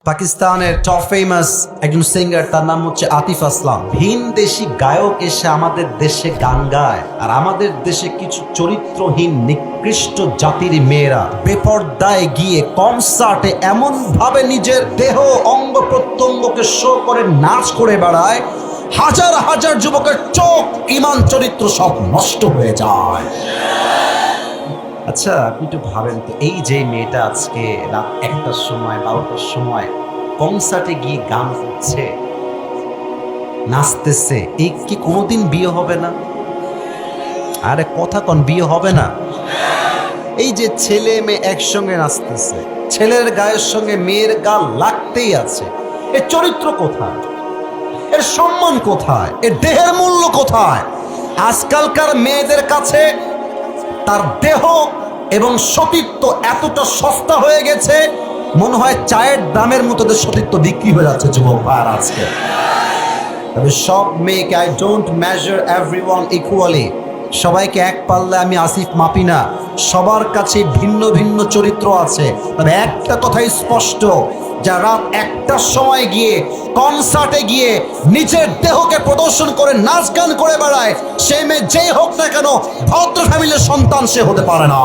পাকিস্তানের top famous একজন singer, তার নাম হচ্ছে আতিফ আসলাম। ভিন দেশি গায়ক এসে আমাদের দেশে গান গায়, আর আমাদের দেশে কিছু চরিত্রহীন নিকৃষ্ট জাতির মেয়েরা বেপর্দায় গিয়ে কনসার্টে এমন ভাবে নিজের দেহ অঙ্গ প্রত্যঙ্গকে শো করে নাচ করে বেড়ায়, হাজার হাজার যুবকের চোখ ঈমান চরিত্র সব নষ্ট হয়ে যায়। আচ্ছা, আপনি একটু ভাবেন তো, এই যে মেয়েটা আজকে রাত 1টার সময় 12টার সময় কনসার্টে গিয়ে গান করছে, নাচতেছে, এই কি কোনোদিন বিয়ে হবে না? আরে কথা কোন, বিয়ে হবে না? এই যে ছেলে মেয়ে একসঙ্গে নাচতেছে, ছেলের গায়ের সঙ্গে মেয়ের গা লাগতেই আছে, এর চরিত্র কোথায়? এর সম্মান কোথায়? এর দেহের মূল্য কোথায়? আজকালকার মেয়েদের কাছে তার দেহ এবং সতীত্ব এতটা সস্তা হয়ে গেছে, মনে হয় চায়ের দামের মতো সতীত্ব বিক্রি হয়ে যাচ্ছে যুবক ভাইয়ার আজকে। তবে সব মেয়েকে, I don't measure everyone equally, সবাইকে এক পাল্লে আমি আসিফ মাপি না, সবার কাছে ভিন্ন ভিন্ন চরিত্র আছে। তবে একটা কথাই স্পষ্ট, যা রাত 1টার সময় গিয়ে কনসার্টে গিয়ে নিজের দেহকে প্রদর্শন করে নাচ গান করে বেড়ায়, সে মেয়ে যেই হোক না কেন ভদ্র ফ্যামিলির সন্তান সে হতে পারে না।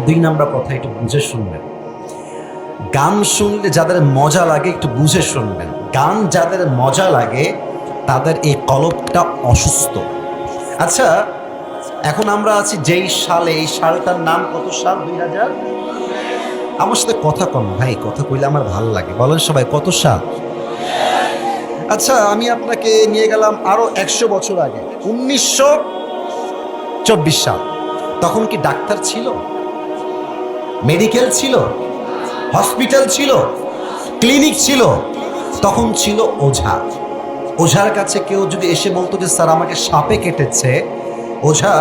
2 নম্বর কথা, একটু বুঝে শুনবেন। গান শুনলে যাদের মজা লাগে একটু বুঝে শুনবেন, গান যাদের মজা লাগে তাদের এই কলবটা অসুস্থ। আচ্ছা, এখন আমরা আছি যেই সালে, এই সালটার নাম কত সাল? 2000। আমার সাথে কথা কম ভাই, কথা কইলে আমার ভালো লাগে, বলেন সবাই কত সাল? আচ্ছা, আমি আপনাকে নিয়ে গেলাম আরো 100 বছর আগে, 1924 সাল। তখন কি ডাক্তার ছিল? মেডিকেল ছিল? হসপিটাল ছিল? ক্লিনিক ছিল? তখন ছিল ওঝা। ওঝার কাছে কেউ যদি এসে বলতো যে স্যার আমাকে সাপে কেটেছে, ওঝা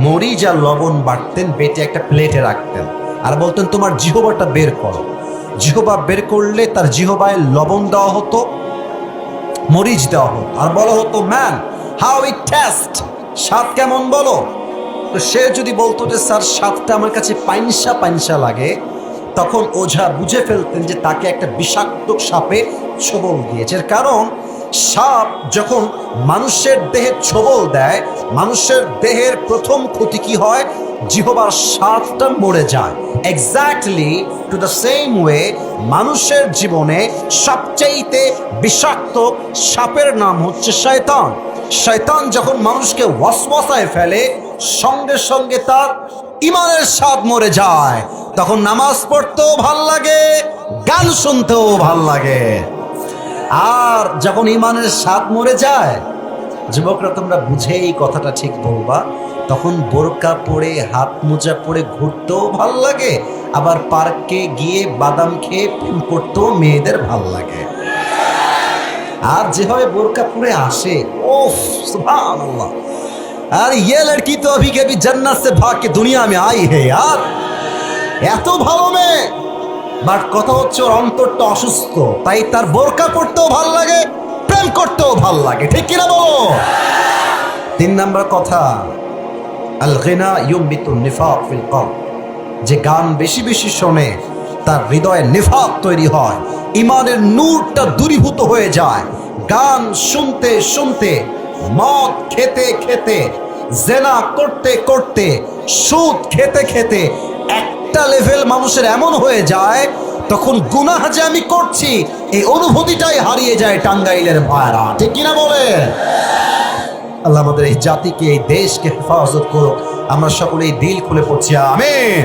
মরিচ আর লবণ বাটতেন, বেটে একটা প্লেটে রাখতেন আর বলতেন তোমার জিহবাটা বের করো। জিহবা বের করলে তার জিহবায় লবণ দেওয়া হতো, মরিচ দেওয়া হতো, আর বলা হতো ম্যান হাউ ইট টেস্ট, স্বাদ কেমন বলো। তো সে যদি বলতো যে স্যার স্বাদটা আমার কাছে পাইনসা পাইনসা লাগে, তখন ওঝা বুঝে ফেলতেন যে তাকে একটা বিষাক্ত সাপে ছোবল দিয়েছে। কারণ সাপ যখন মানুষের দেহে ছোবল দেয়, মানুষের দেহের প্রথম ক্ষতি কি হয়? জিহবার স্বাদটা মরে যায়। Exactly to the same way মানুষের জীবনে সবচাইতে বিষাক্ত সাপের নাম হচ্ছে শয়তান। শয়তান যখন মানুষকে ওয়াসওয়াসায় ফেলে, সঙ্গে সঙ্গে তার ঈমানের স্বাদ মরে যায়। তখন নামাজ পড়তেও ভাল লাগে, গান শুনতেও ভাল লাগে। আর যখন ঈমানের স্বাদ মরে যায়, যুবকরা তোমরা বুঝে এই কথাটা ঠিক বলবা, তখন বোরকা পরে হাত মোজা পরে ঘুরতেও ভাল লাগে, আবার পার্কে গিয়ে বাদাম খেয়ে প্রেম করতেও মেয়েদের ভাল লাগে। আর যেভাবে বোরকা পরে আসে, ওফ সুবহানাল্লাহ, আর ये लड़की तो अभी के भी जन्नत से भाग के दुनिया में आई है यार, এত ভালো মেয়ে, বাট কথা হচ্ছে ওর অন্তরটা অসুস্থ, তাই তার বোরকা পড়তেও ভাল লাগে, প্রেম করতেও ভাল লাগে, ঠিক কিনা বলো? 3 নম্বর কথা, আল গিনা ইউমিতুন নিফাক ফিল কলব, যে গান বেশি বেশি শোনে তার হৃদয়ে নিফাক তৈরি হয়, ঈমানের নূরটা দূরীভূত হয়ে যায়। গান শুনতে শুনতে, মদ খেতে খেতে, জেনা করতে করতে, সুদ খেতে খেতে একটা লেভেল মানুষের এমন হয়ে যায়, তখন গুনাহ যে আমি করছি এই অনুভূতিটাই হারিয়ে যায় টাঙ্গাইলের ভাইরা, ঠিক কিনা বলে? আল্লাহ আমাদের এই জাতিকে, এই দেশকে হেফাজত করুক। আমরা সকলেই দিল খুলে পড়ছি আমিন।